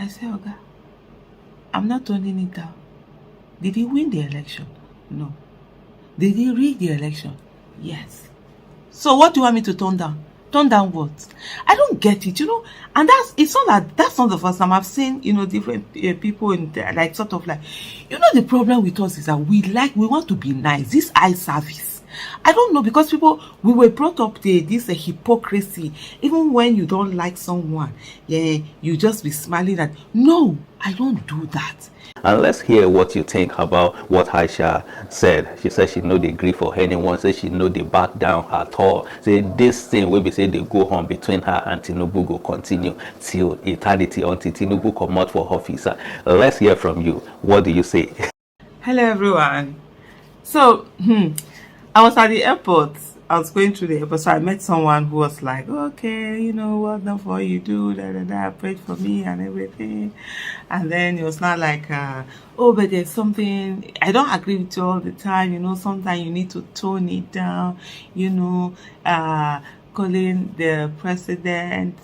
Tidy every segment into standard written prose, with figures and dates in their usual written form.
I say, Oga, I'm not turning it down. Did he win the election? No. Did he rig the election? Yes. So what do you want me to turn down? Turn down what? I don't get it, and that's not the first time I've seen, different people in there, like sort of like, the problem with us is that we want to be nice. This eye service, I don't know, because we were brought up this hypocrisy. Even when you don't like someone, you just be smiling at. No, I don't do that. And let's hear what you think about what Aisha said. She said she know they agree for anyone. Say she know they back down at all. Say this thing will be say they go on between her and TINUBU go continue till eternity until TINUBU come out for office. Let's hear from you. What do you say? Hello everyone. So I was at the airport. I was going through the airport, so I met someone who was like, okay, well done for what you do, prayed for me and everything. And then it was not like, but there's something, I don't agree with you all the time, sometimes you need to tone it down, calling the president,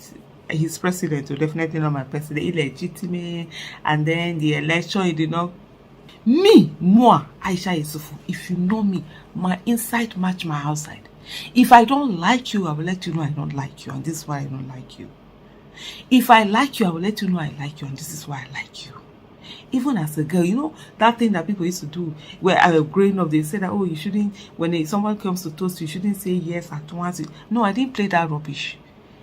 his president, so definitely not my president, illegitimate, and then the election, he did not. Moi, Aisha Yesufu, if you know me, my inside match my outside. If I don't like you, I will let you know I don't like you, and this is why I don't like you. If I like you, I will let you know I like you, and this is why I like you. Even as a girl, that thing that people used to do, where I was growing up, they said that, you shouldn't, when someone comes to toast you shouldn't say yes at once. No, I didn't play that rubbish.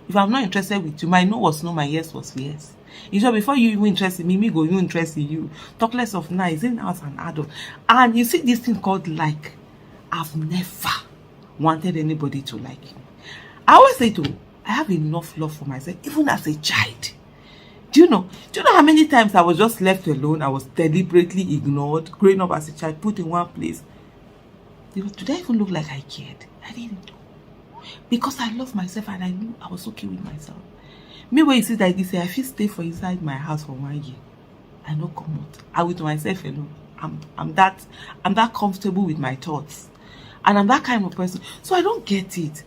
If I'm not interested with you, my no was no, my yes was yes. Before you even interest in me go you interest in you. Talk less of now, is in as an adult. And you see this thing called like. I've never wanted anybody to like me. I always say I have enough love for myself, even as a child. Do you know how many times I was just left alone? I was deliberately ignored, growing up as a child, put in one place. Did I even look like I cared? I didn't know. Because I love myself and I knew I was okay with myself. Me when you see like this, I feel stay for inside my house for 1 year. I no come out. I with myself alone. I'm that comfortable with my thoughts. And I'm that kind of person. So I don't get it.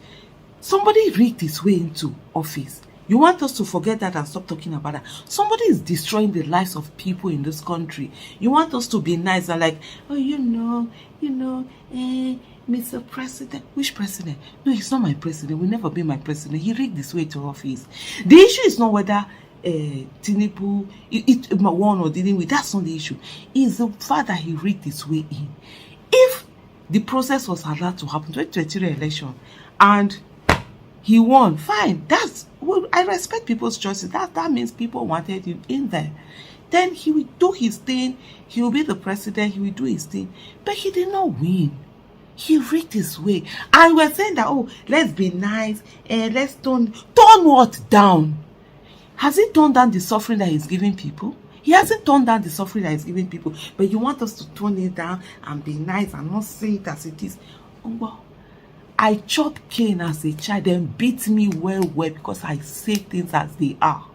Somebody rigged his way into office. You want us to forget that and stop talking about that. Somebody is destroying the lives of people in this country. You want us to be nice and like, Mr. President. Which president? No, he's not my president. Will never be my president. He rigged his way to office. The issue is not whether TINUBU it won or didn't win. That's not the issue. It's the fact that he rigged his way in. If the process was allowed to happen, 2023 election, and he won, fine. I respect people's choices. That means people wanted him in there. Then he will do his thing. He will be the president. He will do his thing. But he did not win. He rigged his way. And we're saying that, let's be nice. Let's turn what down? Has he turned down the suffering that he's giving people? He hasn't turned down the suffering that he's giving people. But you want us to tone it down and be nice and not say it as it is. I chopped cane as a child and beat me well because I say things as they are.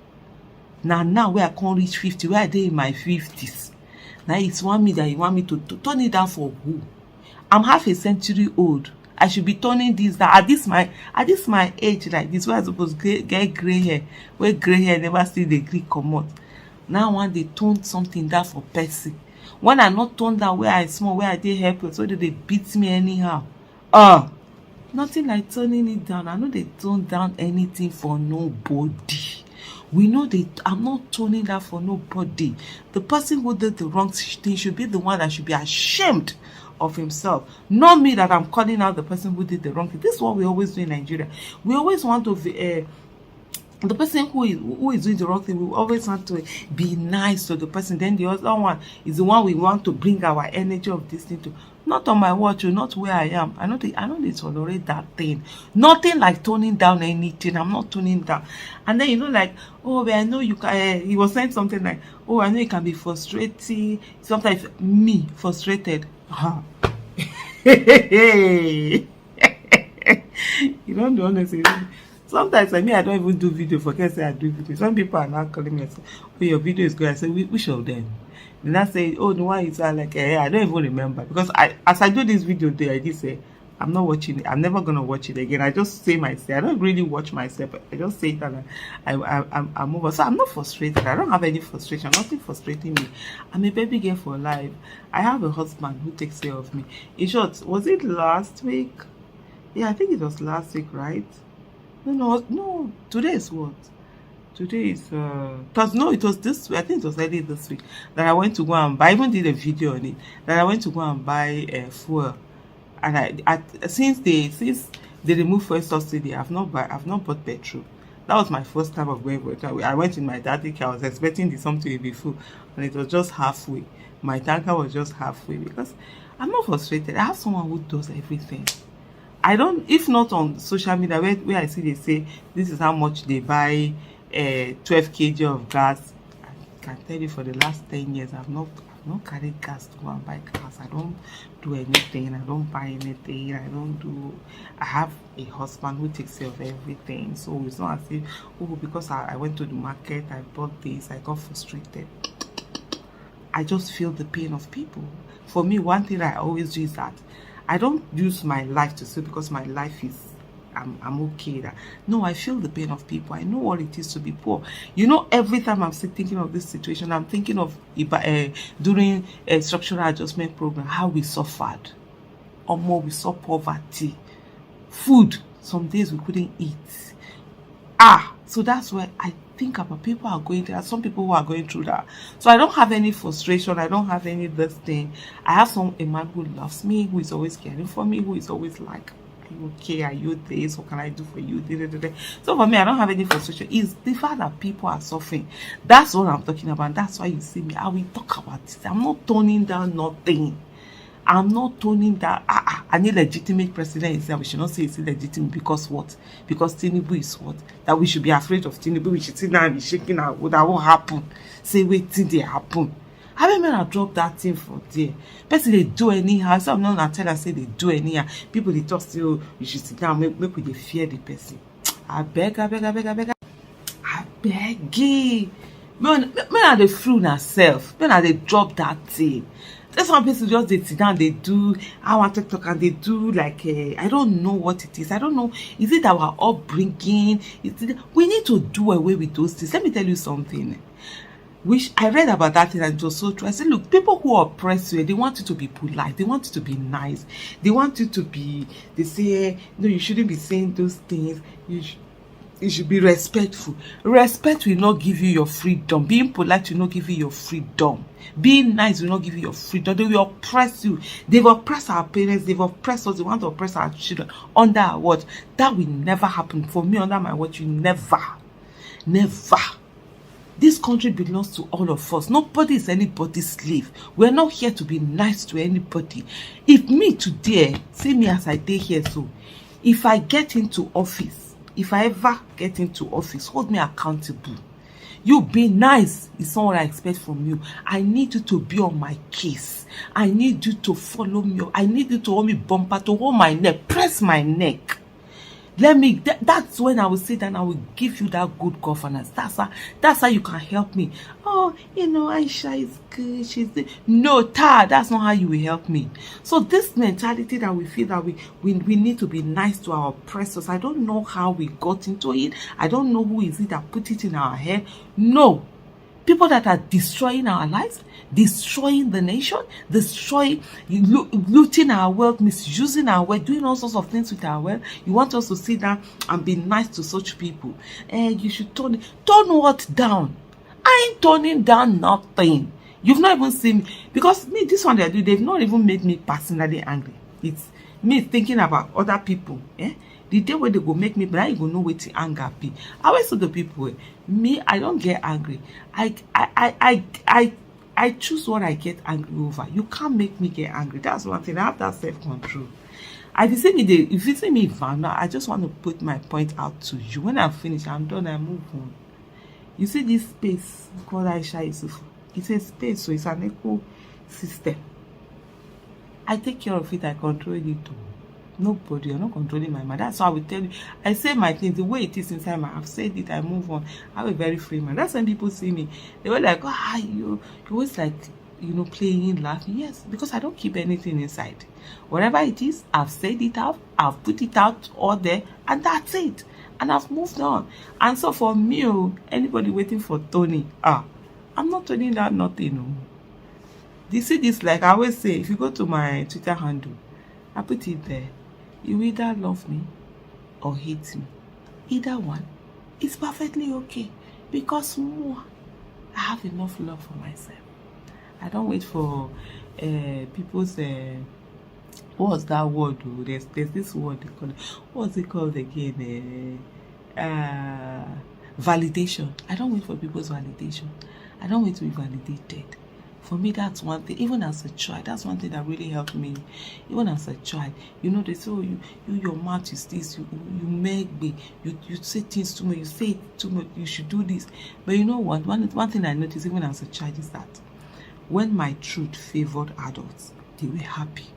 Now where I can't reach 50, where I did in my 50s. Now it's you want me to turn it down for who? I'm half a century old. I should be turning this down. At this my age like this, where I supposed to get gray hair. Where gray hair never see the gray come out. Now when they tone something down for person. When I not tone down where I small, where I did helpless, so they beat me anyhow. Nothing like turning it down. I know they tone down anything for nobody. We know I'm not toning that for nobody. The person who did the wrong thing should be the one that should be ashamed of himself. Not me that I'm calling out the person who did the wrong thing. This is what we always do in Nigeria. We always want to the person who is doing the wrong thing, we always want to be nice to the person. Then the other one is the one we want to bring our energy of this thing to. Not on my watch, not where I am. I know they tolerate that thing. Nothing like toning down anything. I'm not toning down. And then like, but I know you can. He was saying something like, I know you can be frustrated. Sometimes me frustrated. You don't know honestly. Sometimes I don't even do video. Forget say I do video. Some people are now calling me and say, your video is good. I say, which of them? Then I say, the one is like, I don't even remember. Because as I do this video there, I did say, I'm not watching it. I'm never gonna watch it again. I just say myself. I don't really watch myself. I just say it and I move on. So I'm not frustrated. I don't have any frustration. Nothing frustrating me. I'm a baby girl for life. I have a husband who takes care of me. In short, was it last week? Yeah, I think it was last week, right? No. Today is what? Today is no, it was this week. I think it was early this week that I went to go and buy. I even did a video on it. That I went to go and buy fuel, and since they removed fuel subsidy, I've not bought petrol. That was my first time of going for it. I went in my daddy car. I was expecting the something to be full, and it was just halfway. My tanker was just halfway because I'm not frustrated. I have someone who does everything. I don't, if not on social media where I see they say this is how much they buy 12 kg of gas. I can tell you for the last 10 years I've not carried gas to go and buy gas. I don't do anything. I don't buy anything. I have a husband who takes care of everything. So it's not as if, oh, because I went to the market, I bought this, I got frustrated. I just feel the pain of people. For me, one thing I always do is that I don't use my life to say because my life is I'm okay. No, I feel the pain of people. I know what it is to be poor. You know, every time I'm thinking of this situation, I'm thinking of during a structural adjustment program, how we suffered. Or more, we saw poverty. Food, some days we couldn't eat. So that's why I think about people are going through that. Some people who are going through that. So I don't have any frustration. I don't have any this thing. I have a man who loves me, who is always caring for me, who is always like, are you okay? Are you this? What can I do for you? So for me, I don't have any frustration. It's the fact that people are suffering. That's what I'm talking about. That's why you see me. I will talk about this. I'm not turning down nothing. I'm not turning that an illegitimate president is there. We should not say it's illegitimate because what? Because TINUBU is what? That we should be afraid of TINUBU. We should sit down and be shaking our wood. That won't happen. Say wait till they happen. How many men have dropped that thing for there? Person they do anyhow. So I'm not tell and say they do anyhow. People they talk still. You should sit down. Make they fear the person. I beg. I beg you. Men are the fruit herself. Men are they drop that thing. There's some people just they sit down, they do our TikTok and they do like I don't know what it is. I don't know. Is it our upbringing? We need to do away with those things. Let me tell you something. Which I read about that thing and it was so true. I said, look, people who oppress you, they want you to be polite, they want you to be nice, they want you to be. They say, no, you shouldn't be saying those things. You should be respectful. Respect will not give you your freedom. Being polite will not give you your freedom. Being nice will not give you your freedom. They will oppress you. They've oppressed our parents. They've oppressed us. They want to oppress our children under our watch. That will never happen. For me, under my watch, you never. This country belongs to all of us. Nobody is anybody's slave. We're not here to be nice to anybody. If me today, see me as I did here, so if I get into office, if I ever get into office, hold me accountable. You be nice is not what I expect from you. I need you to be on my case. I need you to follow me. I need you to hold me bumper, to hold my neck, press my neck. That's when I will sit down and I will give you that good governance. That's how you can help me. Oh, Aisha is good. No, that's not how you will help me. So this mentality that we feel that we need to be nice to our oppressors. I don't know how we got into it. I don't know who is it that put it in our head. No. People that are destroying our lives, destroying the nation, looting our wealth, misusing our wealth, doing all sorts of things with our wealth. You want us to sit down and be nice to such people. And you should turn what down? I ain't turning down nothing. You've not even seen me. Because me, this one they do, they've not even made me personally angry. It's me thinking about other people. The day where they go make me, but I go know where to anger be. I always tell the people, me, I don't get angry. I choose what I get angry over. You can't make me get angry. That's one thing. I have that self-control. If you see me now, I just want to put my point out to you. When I'm finished, I'm done, I move on. You see this space called Aisha Yesufu. It's a space, so it's an ecosystem. I take care of it, I control it too. Nobody, you're not controlling my mind. That's why I will tell you. I say my things the way it is inside my. I've said it. I move on. I have a very free mind. That's when people see me. They were like, you always like playing, laughing. Yes, because I don't keep anything inside. Whatever it is, I've said it out, I've put it out all there, and that's it. And I've moved on. And so for me, anybody waiting for Tony, I'm not turning down nothing. You see this, like I always say, if you go to my Twitter handle, I put it there. You either love me or hate me. Either one is perfectly okay, because I have enough love for myself. I don't wait for people's what's that word? There's this word they call it. What's it called again? Validation. I don't wait for people's validation. I don't wait to be validated. For me, that's one thing. Even as a child, that's one thing that really helped me. Even as a child, they say, oh, your mouth is this, you make me, you say things too much, you say it too much, you should do this. But you know what? One thing I noticed even as a child is that when my truth favored adults, they were happy.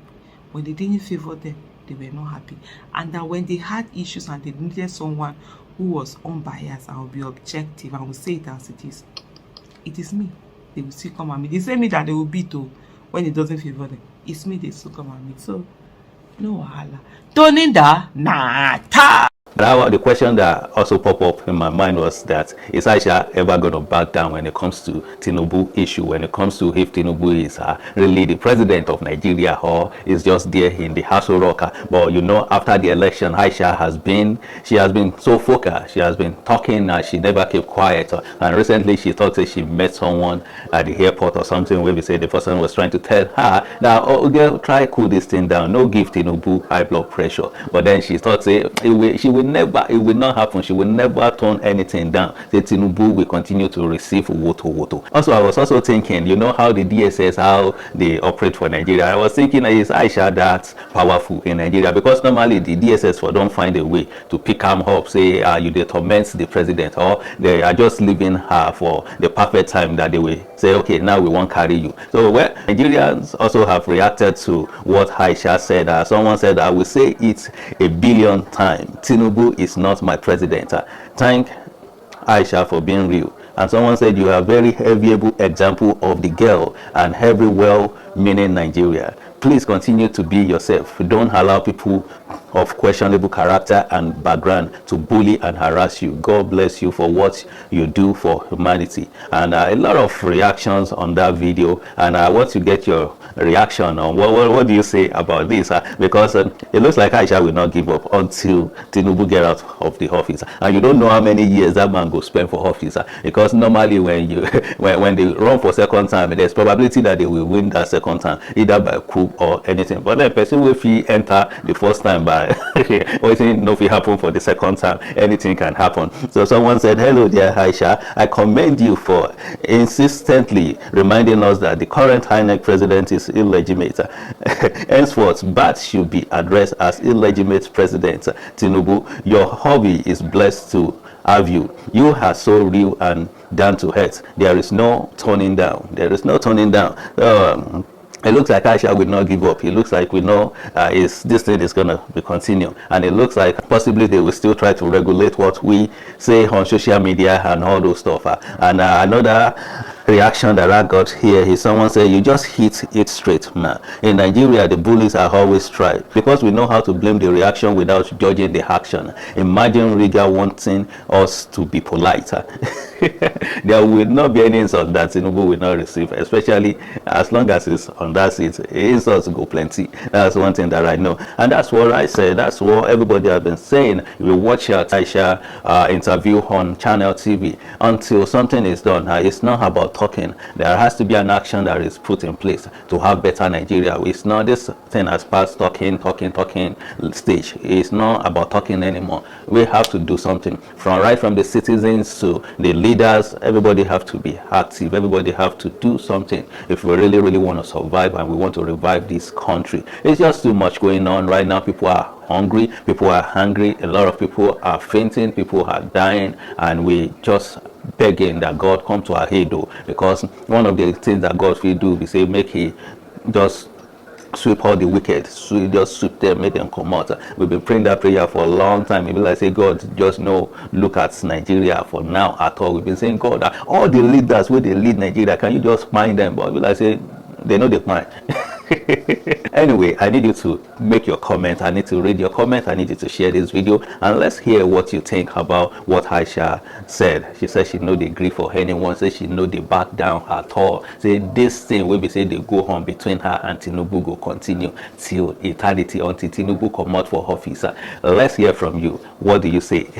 When they didn't favor them, they were not happy. And that when they had issues and they needed someone who was unbiased and would be objective and would say it as it is me. They will still come at me. They say me that they will beat when it doesn't favor them. It's me they still come at me. So, no wahala. Toninda, nata. The question that also popped up in my mind was that, is Aisha ever going to back down when it comes to TINUBU issue, when it comes to if TINUBU is really the president of Nigeria or is just there in the House of Rocker? But after the election, Aisha has been so focused. She has been talking, she never kept quiet. And recently she thought that she met someone at the airport or something where we say the person was trying to tell her that, oh girl, try cool this thing down, no give TINUBU high blood pressure. But then she thought it will not happen. She will never turn anything down. The TINUBU will continue to receive woto. Also, I was also thinking, how the DSS, how they operate for Nigeria. I was thinking, is Aisha that powerful in Nigeria? Because normally the DSS don't find a way to pick her up, say you they torment the president, or they are just leaving her for the perfect time that they will say, okay, now we won't carry you. So Nigerians also have reacted to what Aisha said. Someone said, I will say it 1 billion times. TINUBU is not my president. Thank Aisha for being real. And someone said, you are a very enviable example of the girl and every well-meaning Nigeria. Please continue to be yourself. Don't allow people of questionable character and background to bully and harass you. God bless you for what you do for humanity. And a lot of reactions on that video, and I want to get your reaction on what do you say about this, because it looks like Aisha will not give up until TINUBU get out of the office. And you don't know how many years that man go spend for office, because normally when they run for second time, there's probability that they will win that second time, either by coup or anything. But then person will enter the first time by waiting, if it happen for the second time, anything can happen. So someone said, hello dear Aisha, I commend you for insistently reminding us that the current INEC president is illegitimate. Henceforth, Bat should be addressed as illegitimate president. TINUBU, your hobby is blessed to have you. You are so real and down to earth. There is no turning down. There is no turning down. It looks like Aisha will not give up. It looks like we know this thing is going to be continuing. And it looks like possibly they will still try to regulate what we say on social media and all those stuff. And another reaction that I got here is someone say, you just hit it straight, man. In Nigeria, the bullies are always tried because we know how to blame the reaction without judging the action. Imagine Riga wanting us to be polite. There will not be any insult that TINUBU will not receive, especially as long as it's on that seat. Insults go plenty. That's one thing that I know, and that's what I said. That's what everybody has been saying. You watch Aisha interview on Channel TV until something is done. It's not about talking. There has to be an action that is put in place to have better Nigeria. It's not this thing as past talking stage. It's not about talking anymore. We have to do something from the citizens to the leaders. Everybody have to be active. Everybody have to do something if we really want to survive and we want to revive this country. It's just too much going on right now. People are hungry, people are hungry, a lot of people are fainting, people are dying, and we just begging that God come to our aid, though, because one of the things that God will do is say make he just sweep all the wicked, just sweep them, make them come out. We've been praying that prayer for a long time. Maybe like say, God, just no look at Nigeria for now at all. We've been saying, God, all the leaders where they lead Nigeria, can you just find them? But we like say, they know they mind. Anyway, I need you to make your comment. I need to read your comment. I need you to share this video, and let's hear what you think about what Aisha said. She said she no dey gree for anyone. Say she no dey back down at all. Say this thing wey be say they go on between her and TINUBU go continue till eternity, until TINUBU come out for office. Let's hear from you. What do you say?